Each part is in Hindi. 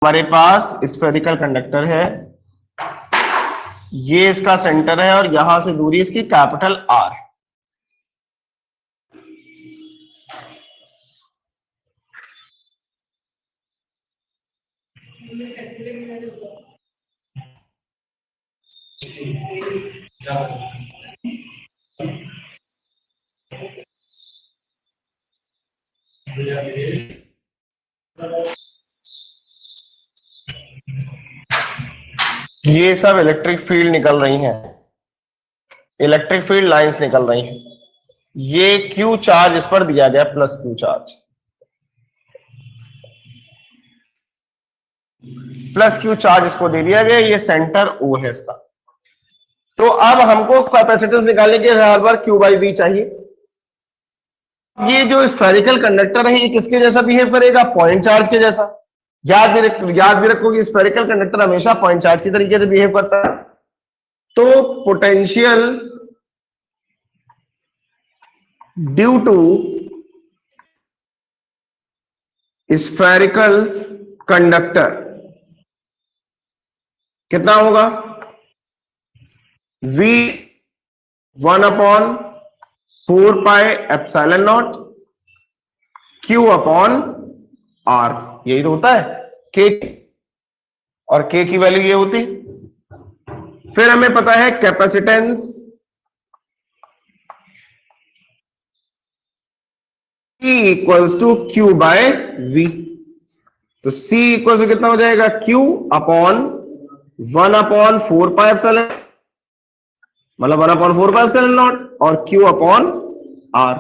हमारे पास स्फेरिकल कंडक्टर है, ये इसका सेंटर है और यहां से दूरी इसकी कैपिटल आर। ये सब इलेक्ट्रिक फील्ड निकल रही हैं, इलेक्ट्रिक फील्ड लाइंस निकल रही हैं। ये क्यू चार्ज इस पर दिया गया, plus Q charge, plus Q charge इसको दे दिया गया, ये सेंटर ओ है इसका। तो अब हमको कैपेसिटेंस निकालने के हर बार क्यू बाई बी चाहिए। ये जो स्फेरिकल कंडक्टर है ये किसके जैसा बिहेव करेगा? पॉइंट चार्ज के जैसा। याद भी रखो कि स्फेरिकल कंडक्टर हमेशा पॉइंट चार्ज की तरीके से बिहेव करता है। तो potential due to spherical conductor कितना होगा? V 1/4πε0 Q अपॉन R, यही तो होता है K, और K की वैल्यू ये होती। फिर हमें पता है capacitance C equals to Q by V। तो C इक्वल्स टू कितना हो जाएगा? Q अपॉन 1/4πε, मतलब 1/4πε0 और Q अपॉन R।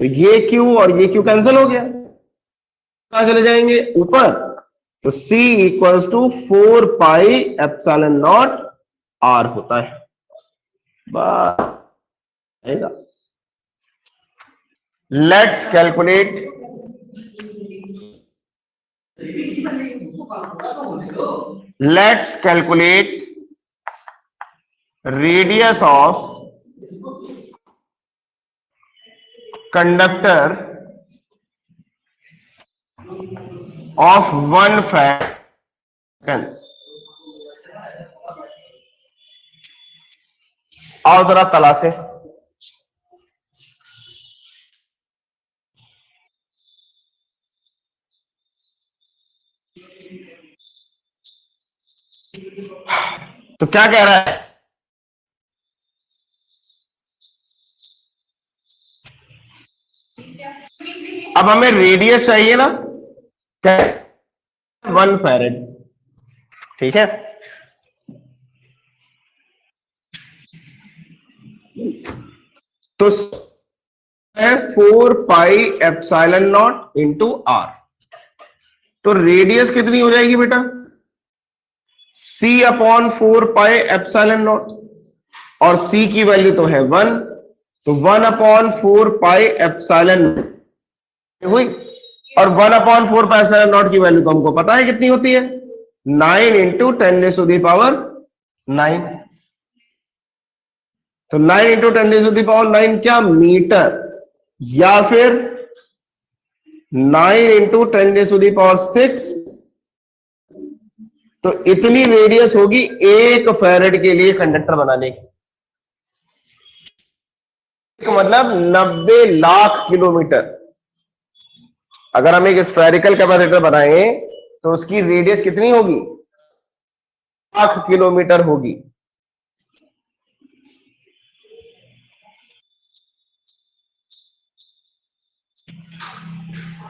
तो ये Q और ये Q कैंसिल हो गया, कहां चले जाएंगे? ऊपर। तो C इक्वल्स टू 4πε0 R होता है। Let's calculate radius of conductor of 1 farad। आओ जरा तला से। तो क्या कह रहा है? अब हमें रेडियस चाहिए ना, क्या? 1 फैरेड, ठीक है। तो 4πε0 इंटू R। तो रेडियस कितनी हो जाएगी बेटा? C अपॉन 4πε0, और C की वैल्यू तो है 1, तो 1/4πε हुई। और 1/4πε0 की वैल्यू तो हमको पता है कितनी होती है? 9 इंटू 10⁹ तो 9 इंटू 10⁹ क्या? मीटर, या फिर 9 इंटू 10⁶। तो इतनी रेडियस होगी 1 फैरेड के लिए कंडक्टर बनाने की, मतलब 90 लाख किलोमीटर। अगर हम एक स्फेरिकल कैपेसिटर बनाएं तो उसकी रेडियस कितनी होगी? लाख किलोमीटर होगी।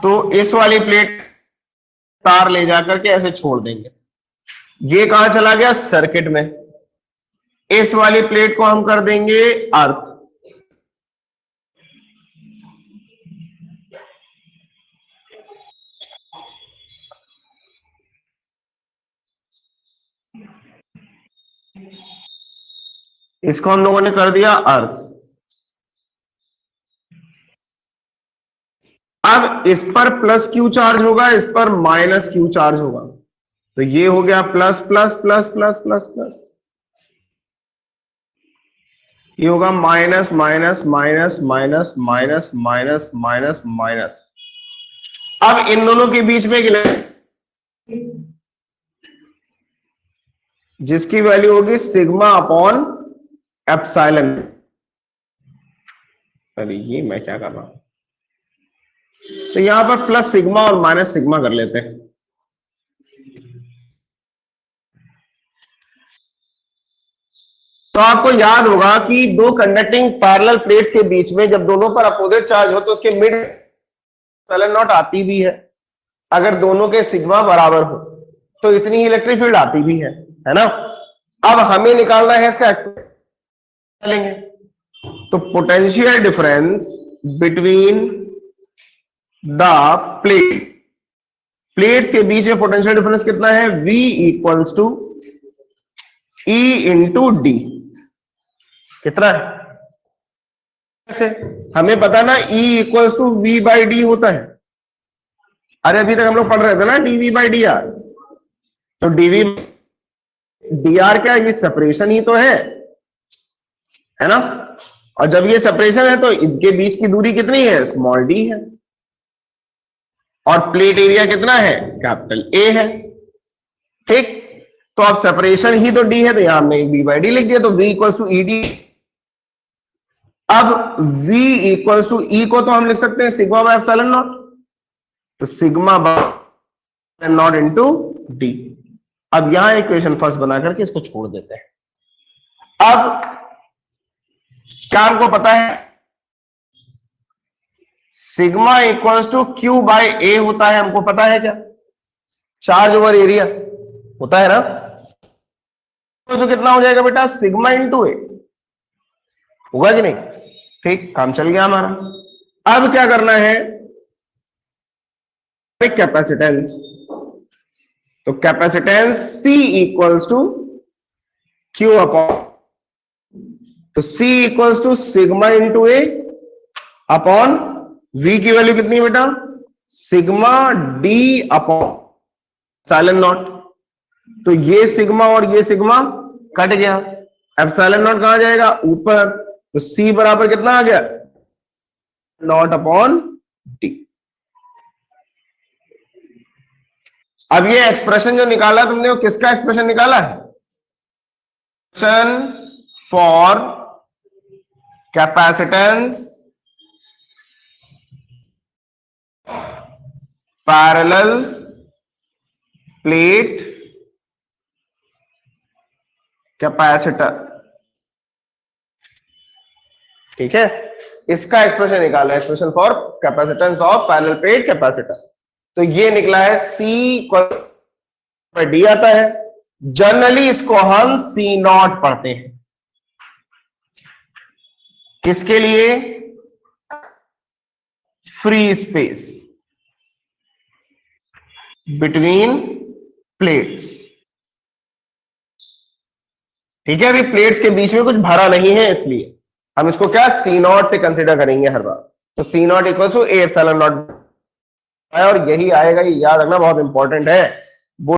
तो इस वाली प्लेट तार ले जाकर के ऐसे छोड़ देंगे, ये कहां चला गया? सर्किट में। इस वाली प्लेट को हम कर देंगे अर्थ। इसको हम लोगों ने कर दिया अर्थ। अब इस पर प्लस क्यू चार्ज होगा, इस पर माइनस क्यू चार्ज होगा। तो ये हो गया plus plus plus plus plus plus, ये होगा minus minus minus minus minus minus minus minus. अब इन दोनों के बीच में जिसकी वैल्यू होगी सिग्मा अपॉन एप्सिलॉन। अरे ये मैं क्या कर रहा हूं, तो यहां पर प्लस सिग्मा और माइनस सिग्मा कर लेते हैं। तो आपको याद होगा कि दो कंडक्टिंग पैरेलल प्लेट्स के बीच में जब दोनों पर अपोजिट चार्ज हो तो उसके मिड एप्सिलॉन नॉट आती भी है। अगर दोनों के सिग्मा बराबर हो तो इतनी ही इलेक्ट्रिक फील्ड आती भी है ना। अब हमें निकालना है इसका एक्सप्रेशन लेंगे। तो potential difference between the plates के बीच में पोटेंशियल डिफरेंस कितना है, V equals to E into D. कितना है, कैसे हमें पता ना, E equals to V by D होता है। अरे अभी तक हम लोग पढ़ रहे थे ना dV बाई डी आर। तो dV डी आर क्या, ये सेपरेशन ही तो है ना। और जब ये सेपरेशन है तो इनके बीच की दूरी कितनी है, स्मॉल डी है। और प्लेट एरिया कितना है, कैपिटल ए है। ठीक, तो अब सेपरेशन ही तो डी है, तो यहां हमने V बाई डी लिख दिया। तो V equals to E D. अब V इक्वल्स टू ई को तो हम लिख सकते हैं सिग्मा बाय एप्सिलॉन नॉट। तो sigma by naught into D. अब यहां इक्वेशन फर्स्ट बना करके इसको छोड़ देते हैं। अब क्या हमको पता है, sigma equals to q by a होता है। हमको पता है क्या, चार्ज ओवर एरिया होता है ना। तो कितना हो जाएगा बेटा, सिग्मा इंटू ए होगा कि नहीं। ठीक, काम चल गया हमारा। अब क्या करना है, कैपेसिटेंस। तो capacitance C equals to Q upon, तो C equals to sigma into A upon V की वैल्यू कितनी है बेटा, sigma D upon epsilon naught. तो ये सिग्मा और ये सिग्मा कट गया, एप्सिलॉन नॉट कहां जाएगा, ऊपर। तो C बराबर कितना आ गया, नॉट अपॉन डी। अब ये एक्सप्रेशन जो निकाला तुमने, वो किसका एक्सप्रेशन निकाला है, for capacitance parallel plate capacitor. ठीक है, इसका एक्सप्रेशन निकाला, expression for capacitance of parallel plate capacitor. तो ये निकला है C डी आता है। जनरली इसको हम C नॉट पढ़ते हैं, किसके लिए, फ्री स्पेस बिटवीन प्लेट्स। ठीक है, अभी प्लेट्स के बीच में कुछ भरा नहीं है, इसलिए हम इसको क्या C नॉट से कंसिडर करेंगे हर बार। तो C naught equal to A epsilon naught, और यही आएगा, ये याद रखना बहुत इंपॉर्टेंट है।